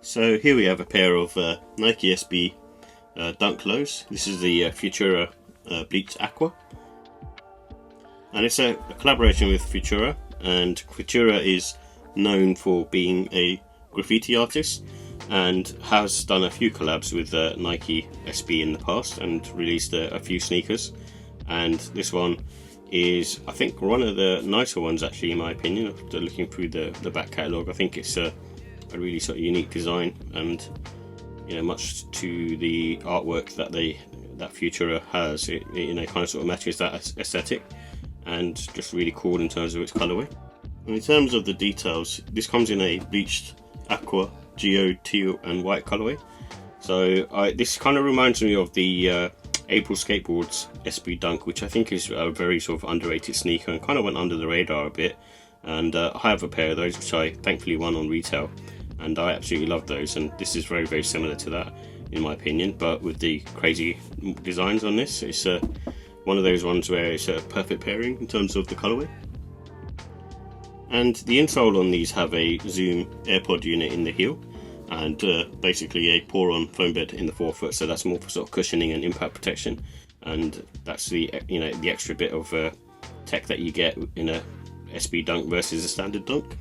So here we have a pair of Nike SB Dunk Lows. This is the Futura Bleached Aqua, and it's a collaboration with Futura, and Futura is known for being a graffiti artist and has done a few collabs with Nike SB in the past and released a few sneakers, and this one is, I think, one of the nicer ones actually, in my opinion. After looking through the back catalogue, I think it's a really sort of unique design, and much to the artwork that Futura has, it kind of sort of matches that aesthetic, and just really cool in terms of its colorway. And in terms of the details, this comes in a bleached aqua, geode, teal and white colorway. So this kind of reminds me of the April Skateboards SB Dunk, which I think is a very sort of underrated sneaker and kind of went under the radar a bit. And I have a pair of those which I thankfully won on retail, and I absolutely love those, and this is very, very similar to that in my opinion, but with the crazy designs on this. It's one of those ones where it's a perfect pairing in terms of the colorway. And the insole on these have a Zoom AirPod unit in the heel, and basically a pour-on foam bed in the forefoot, so that's more for sort of cushioning and impact protection, and that's the the extra bit of tech that you get in a SB Dunk versus a standard Dunk.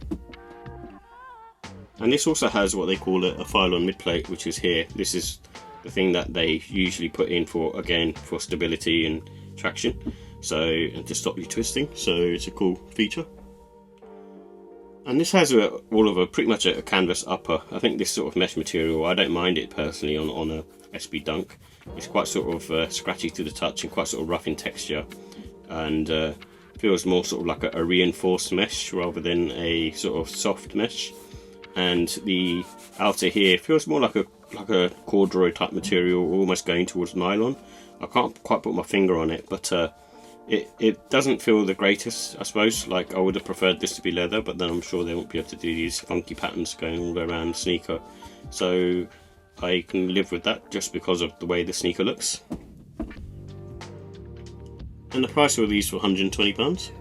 And this also has what they call a file-on mid-plate, which is here. This is the thing that they usually put in for, again, for stability and traction, and to stop you twisting, so it's a cool feature. And this has pretty much a canvas upper. I think this sort of mesh material, I don't mind it personally on a SB Dunk. It's quite sort of scratchy to the touch and quite sort of rough in texture, and feels more sort of like a reinforced mesh rather than a sort of soft mesh. And the outer here feels more like a corduroy type material, almost going towards nylon. I can't quite put my finger on it, but it doesn't feel the greatest, I suppose. Like, I would have preferred this to be leather, but then I'm sure they won't be able to do these funky patterns going all around the sneaker, so I can live with that just because of the way the sneaker looks. And the price of these for £120.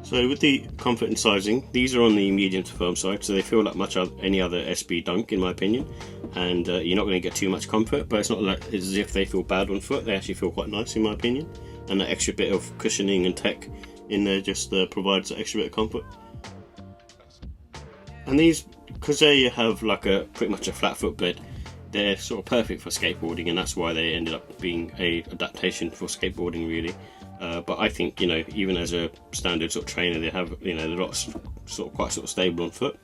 So with the comfort and sizing, these are on the medium to firm side, so they feel like any other SB Dunk in my opinion, and you're not going to get too much comfort, but it's not like as if they feel bad on foot. They actually feel quite nice in my opinion, and that extra bit of cushioning and tech in there just provides that extra bit of comfort. And these, because they have like pretty much a flat footbed, they're sort of perfect for skateboarding, and that's why they ended up being a adaptation for skateboarding really. But I think, even as a standard sort of trainer, they have, they're not quite stable on foot.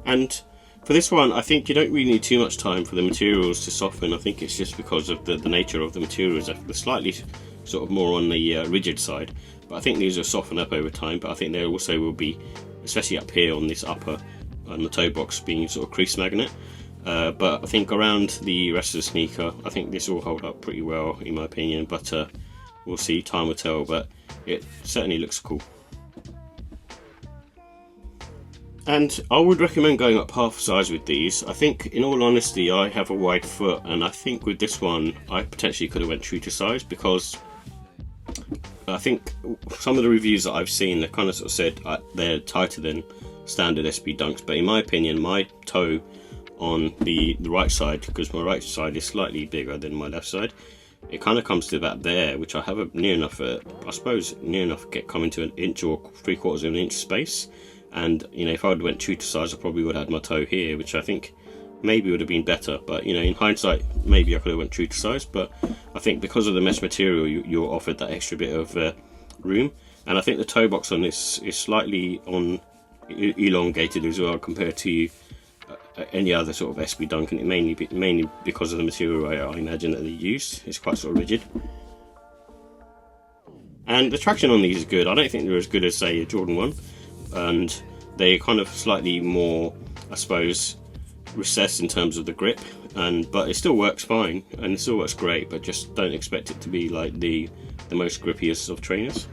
And for this one, I think you don't really need too much time for the materials to soften. I think it's just because of the nature of the materials. They're slightly sort of more on the rigid side, but I think these will soften up over time. But I think there also will be, especially up here on this upper, on the toe box, being sort of crease magnet. But I think around the rest of the sneaker, I think this will hold up pretty well in my opinion, but we'll see, time will tell, but it certainly looks cool. And I would recommend going up half size with these. I think, in all honesty, I have a wide foot, and I think with this one I potentially could have went true to size, because I think some of the reviews that I've seen, they kind of sort of said they're tighter than standard SB Dunks, but in my opinion, my toe on the right side, because my right side is slightly bigger than my left side, it kind of comes to about there, which I have near enough coming to an inch or 3/4 of an inch space. And if I would have went true to size, I probably would have had my toe here, which I think maybe would have been better. But in hindsight, maybe I could have went true to size. But I think because of the mesh material, you're offered that extra bit of room. And I think the toe box on this is slightly elongated as well compared to any other sort of SB Dunk, and it mainly because of the material I imagine that they used. It's quite sort of rigid, and the traction on these is good. I don't think they're as good as, say, a Jordan 1, and they're kind of slightly more, I suppose, recessed in terms of the grip, but it still works fine and it still works great, but just don't expect it to be like the most grippiest of trainers.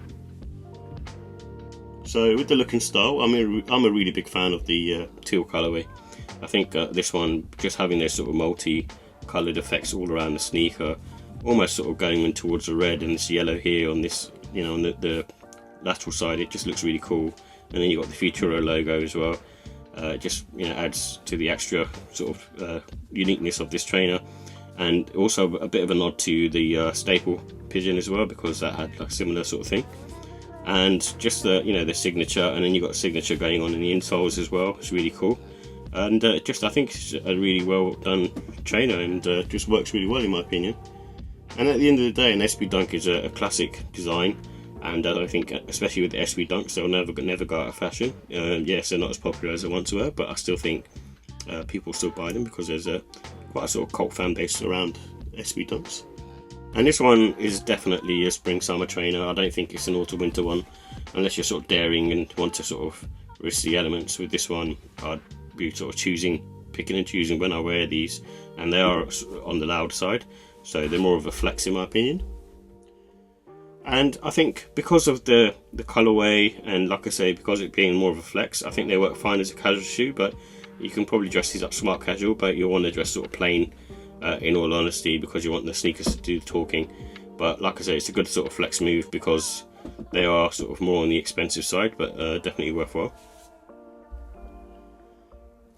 So with the look and style, I'm a really big fan of the teal colorway. I think this one, just having those sort of multi-coloured effects all around the sneaker, almost sort of going in towards the red and this yellow here on this, on the lateral side, it just looks really cool. And then you've got the Futura logo as well. Just, you know, adds to the extra sort of uniqueness of this trainer, and also a bit of a nod to the staple pigeon as well, because that had like a similar sort of thing. And just the, you know, the signature, and then you've got signature going on in the insoles as well. It's really cool, and just I think it's a really well done trainer, and just works really well in my opinion. And at the end of the day, an SB Dunk is a classic design, and I think especially with the SB Dunks, they'll never go out of fashion. Yes, they're not as popular as they once were, but I still think people still buy them because there's quite a sort of cult fan base around SB Dunks. And this one is definitely a spring summer trainer. I don't think it's an autumn winter one, unless you're sort of daring and want to sort of risk the elements. With this one, I'd be sort of picking and choosing when I wear these, and they are on the loud side, so they're more of a flex in my opinion. And I think because of the colourway, and like I say, because it being more of a flex, I think they work fine as a casual shoe. But you can probably dress these up smart casual, but you'll want to dress sort of plain, in all honesty, because you want the sneakers to do the talking. But like I say, it's a good sort of flex move because they are sort of more on the expensive side, but definitely worthwhile.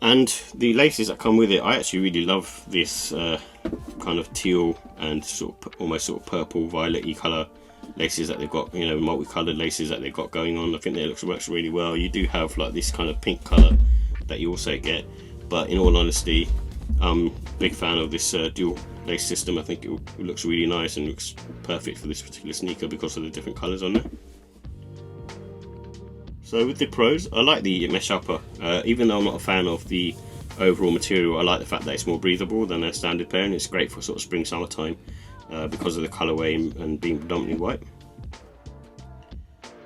And the laces that come with it, I actually really love this kind of teal and sort of almost sort of purple violet-y colour laces that they've got, you know, multicoloured laces that they've got going on. I think they works really well. You do have like this kind of pink colour that you also get, but in all honesty, I'm a big fan of this dual lace system. I think it looks really nice and looks perfect for this particular sneaker because of the different colours on there. So with the pros, I like the mesh upper. Even though I'm not a fan of the overall material, I like the fact that it's more breathable than a standard pair, and it's great for sort of spring summertime because of the colourway and being predominantly white.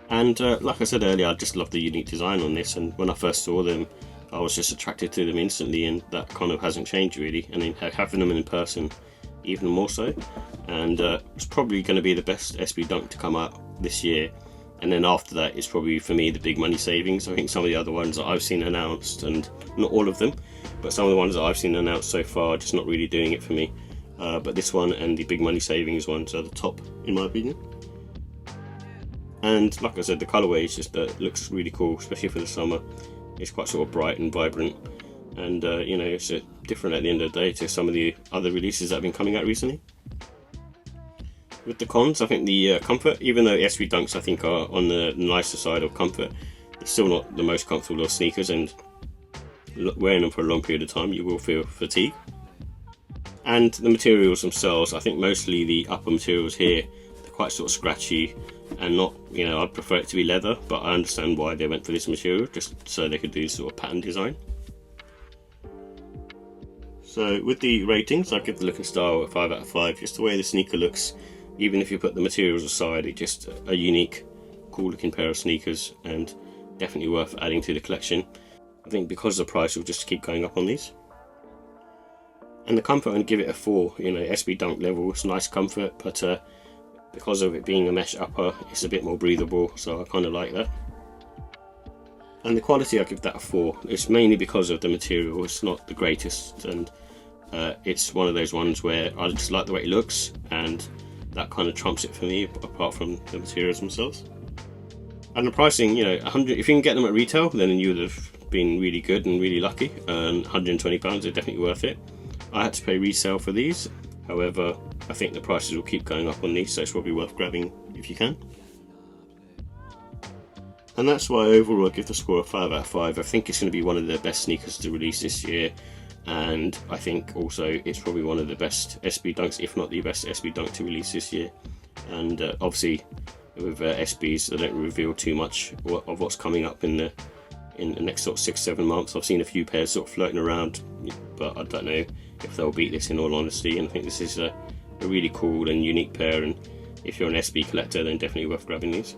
And like I said earlier, I just love the unique design on this, and when I first saw them, I was just attracted to them instantly, and that kind of hasn't changed really. And then having them in person, even more so. And it's probably going to be the best SB Dunk to come out this year. And then after that, it's probably for me the big money savings. I think some of the other ones that I've seen announced, and not all of them, but some of the ones that I've seen announced so far are just not really doing it for me. But this one and the big money savings ones are the top in my opinion. And like I said, the colourway is just looks really cool, especially for the summer. It's quite sort of bright and vibrant, and you know, it's different at the end of the day to some of the other releases that have been coming out recently. With the cons, I think the comfort, even though SB Dunks I think are on the nicer side of comfort, they're still not the most comfortable of sneakers, and wearing them for a long period of time you will feel fatigue. And the materials themselves, I think mostly the upper materials here, they're quite sort of scratchy and not, you know, I'd prefer it to be leather, but I understand why they went for this material, just so they could do sort of pattern design. So with the ratings, I give the look and style a 5 out of 5, just the way the sneaker looks. Even if you put the materials aside, it's just a unique, cool looking pair of sneakers, and definitely worth adding to the collection. I think because the price will just keep going up on these. And the comfort, I'm going to give it a 4, you know, SB Dunk level. It's nice comfort, but because of it being a mesh upper, it's a bit more breathable, so I kind of like that. And the quality, I give that a 4. It's mainly because of the material. It's not the greatest, and it's one of those ones where I just like the way it looks, and that kind of trumps it for me, apart from the materials themselves. And the pricing, you know, 100. If you can get them at retail, then you would have been really good and really lucky. And £120 are definitely worth it. I had to pay resale for these. However, I think the prices will keep going up on these, so it's probably worth grabbing if you can. And that's why overall I give the score a 5 out of 5. I think it's going to be one of the best sneakers to release this year, and I think also it's probably one of the best SB Dunks, if not the best SB Dunk to release this year. And obviously with SBs, they don't reveal too much of what's coming up in the next sort of 6-7 months. I've seen a few pairs sort of floating around, but I don't know if they'll beat this in all honesty, and I think this is a really cool and unique pair, and if you're an SB collector then definitely worth grabbing these.